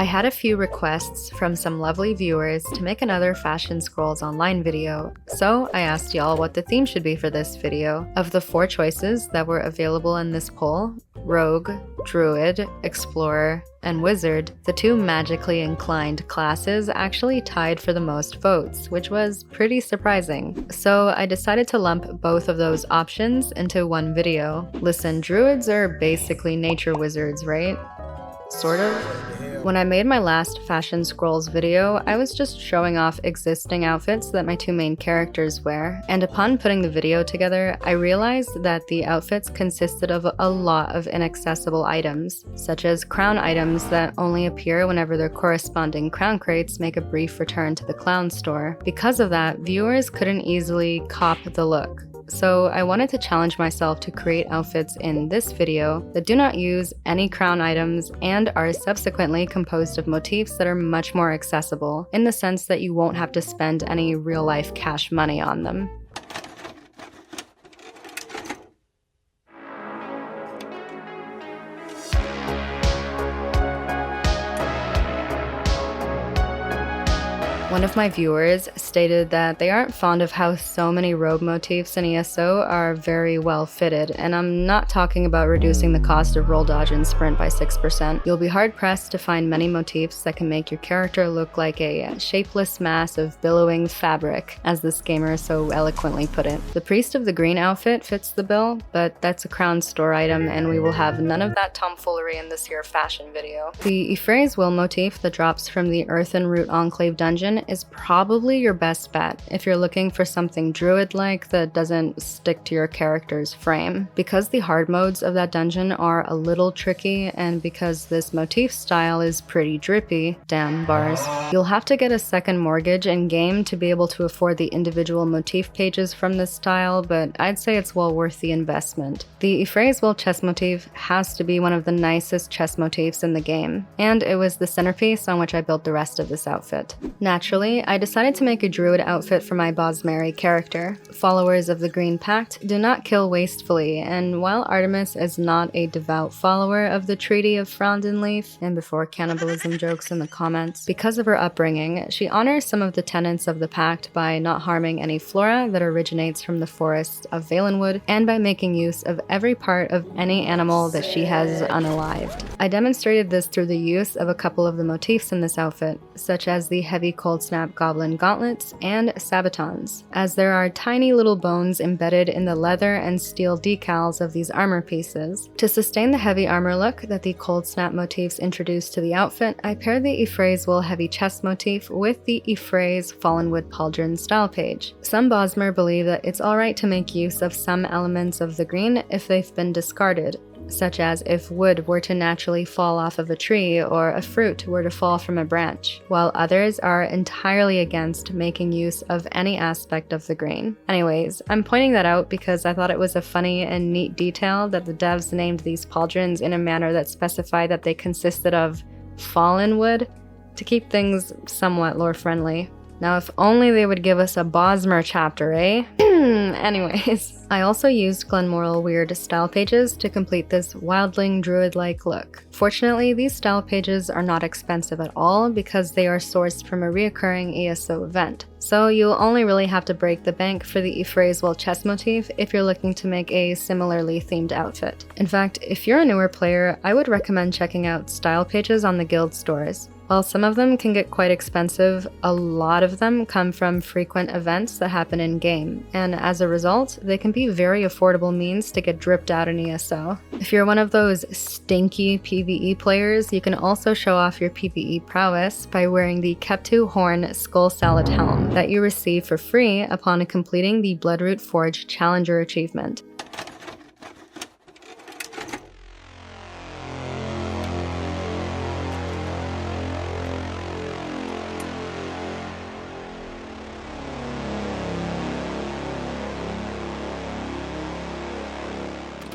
I had a few requests from some lovely viewers to make another Fashion Scrolls Online video, so I asked y'all what the theme should be for this video. Of the 4 choices that were available in this poll, Rogue, Druid, Explorer, and Wizard, the 2 magically inclined classes actually tied for the most votes, which was pretty surprising. So I decided to lump both of those options into one video. Listen, Druids are basically nature wizards, right? Sort of. When I made my last Fashion Scrolls video, I was just showing off existing outfits that my 2 main characters wear, and upon putting the video together, I realized that the outfits consisted of a lot of inaccessible items, such as crown items that only appear whenever their corresponding crown crates make a brief return to the clown store. Because of that, viewers couldn't easily cop the look. So I wanted to challenge myself to create outfits in this video that do not use any crown items and are subsequently composed of motifs that are much more accessible, in the sense that you won't have to spend any real-life cash money on them. One of my viewers stated that they aren't fond of how so many robe motifs in ESO are very well fitted, and I'm not talking about reducing the cost of roll dodge and sprint by 6%. You'll be hard pressed to find many motifs that can make your character look like a shapeless mass of billowing fabric, as this gamer so eloquently put it. The Priest of the Green outfit fits the bill, but that's a crown store item and we will have none of that tomfoolery in this here fashion video. The Ephraim's Will motif that drops from the Earthen Root Enclave dungeon is probably your best bet if you're looking for something druid-like that doesn't stick to your character's frame. Because the hard modes of that dungeon are a little tricky, and because this motif style is pretty drippy, damn bars, you'll have to get a second mortgage in-game to be able to afford the individual motif pages from this style, but I'd say it's well worth the investment. The Ephraim's Will chest motif has to be one of the nicest chest motifs in the game, and it was the centerpiece on which I built the rest of this outfit. Naturally, I decided to make a druid outfit for my Bosmeri character. Followers of the Green Pact do not kill wastefully, and while Artemis is not a devout follower of the Treaty of Frondenleaf, and before cannibalism jokes in the comments, because of her upbringing, she honors some of the tenets of the pact by not harming any flora that originates from the forests of Valenwood, and by making use of every part of any animal that she has unalived. I demonstrated this through the use of a couple of the motifs in this outfit, such as the heavy cold snap goblin gauntlets and sabatons, as there are tiny little bones embedded in the leather and steel decals of these armor pieces. To sustain the heavy armor look that the cold snap motifs introduced to the outfit, I paired the Ephraim's Will heavy chest motif with the Ephraim's Fallenwood pauldron style page. Some Bosmer believe that it's alright to make use of some elements of the green if they've been discarded, such as if wood were to naturally fall off of a tree or a fruit were to fall from a branch, while others are entirely against making use of any aspect of the green. Anyways, I'm pointing that out because I thought it was a funny and neat detail that the devs named these pauldrons in a manner that specified that they consisted of fallen wood to keep things somewhat lore-friendly. Now, if only they would give us a Bosmer chapter, eh? Anyways, I also used Glenmoral Weird style pages to complete this wildling druid-like look. Fortunately, these style pages are not expensive at all because they are sourced from a reoccurring ESO event. So you'll only really have to break the bank for the Ephraim's Will chest motif if you're looking to make a similarly themed outfit. In fact, if you're a newer player, I would recommend checking out style pages on the guild stores. While some of them can get quite expensive, a lot of them come from frequent events that happen in-game, and as a result, they can be very affordable means to get dripped out in ESO. If you're one of those stinky PvE players, you can also show off your PvE prowess by wearing the Keptu Horn Skull Salad Helm that you receive for free upon completing the Bloodroot Forge Challenger achievement.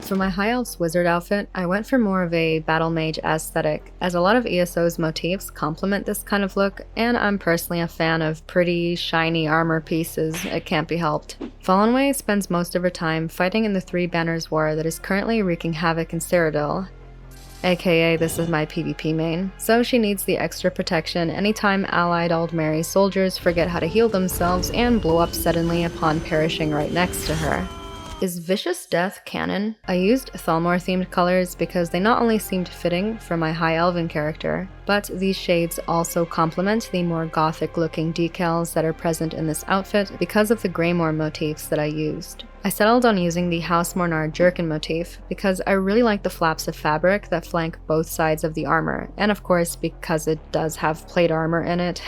For my High Elf's Wizard outfit, I went for more of a Battle Mage aesthetic, as a lot of ESO's motifs complement this kind of look, and I'm personally a fan of pretty, shiny armor pieces, it can't be helped. Fallenway spends most of her time fighting in the Three Banners War that is currently wreaking havoc in Cyrodiil, aka this is my PvP main, so she needs the extra protection anytime allied Aldmeri soldiers forget how to heal themselves and blow up suddenly upon perishing right next to her. Is Vicious Death canon? I used Thalmor themed colors because they not only seemed fitting for my High Elven character, but these shades also complement the more gothic looking decals that are present in this outfit because of the Greymoor motifs that I used. I settled on using the House Mornar jerkin motif because I really like the flaps of fabric that flank both sides of the armor, and of course because it does have plate armor in it.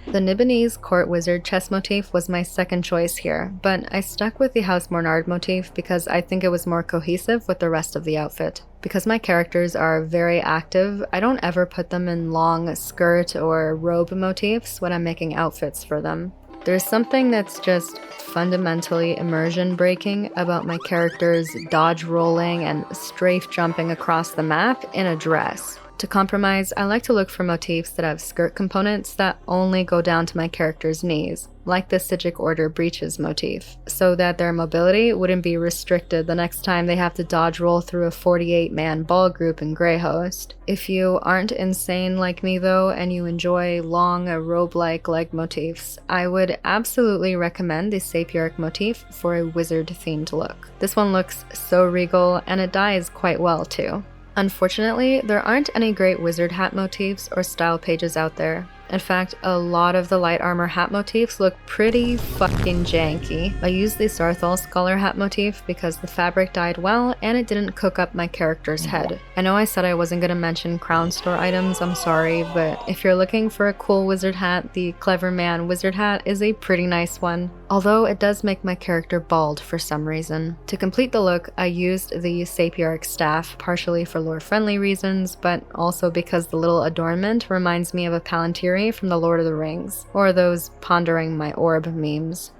The Nibonese Court Wizard chest motif was my second choice here, but I stuck with the House Mornard motif because I think it was more cohesive with the rest of the outfit. Because my characters are very active, I don't ever put them in long skirt or robe motifs when I'm making outfits for them. There's something that's just fundamentally immersion breaking about my characters dodge rolling and strafe jumping across the map in a dress. To compromise, I like to look for motifs that have skirt components that only go down to my character's knees, like the Sijic Order breeches motif, so that their mobility wouldn't be restricted the next time they have to dodge roll through a 48-man ball group in Greyhost. If you aren't insane like me though, and you enjoy long, robe-like leg motifs, I would absolutely recommend the Sapiric motif for a wizard-themed look. This one looks so regal, and it dyes quite well too. Unfortunately, there aren't any great wizard hat motifs or style pages out there. In fact, a lot of the light armor hat motifs look pretty fucking janky. I used the Sarthal Scholar hat motif because the fabric dyed well and it didn't cook up my character's head. I know I said I wasn't gonna mention Crown Store items, I'm sorry, but if you're looking for a cool wizard hat, the Clever Man wizard hat is a pretty nice one. Although it does make my character bald for some reason. To complete the look, I used the Sapiric staff, partially for lore-friendly reasons, but also because the little adornment reminds me of a Palantir from the Lord of the Rings, or those pondering my orb memes.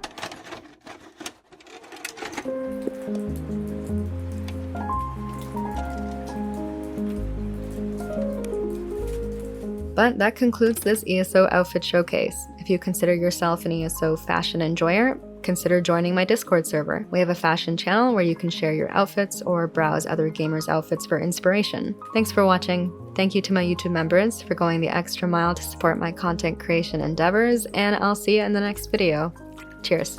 But that concludes this ESO outfit showcase. If you consider yourself an ESO fashion enjoyer, consider joining my Discord server. We have a fashion channel where you can share your outfits or browse other gamers' outfits for inspiration. Thanks for watching. Thank you to my YouTube members for going the extra mile to support my content creation endeavors, and I'll see you in the next video. Cheers.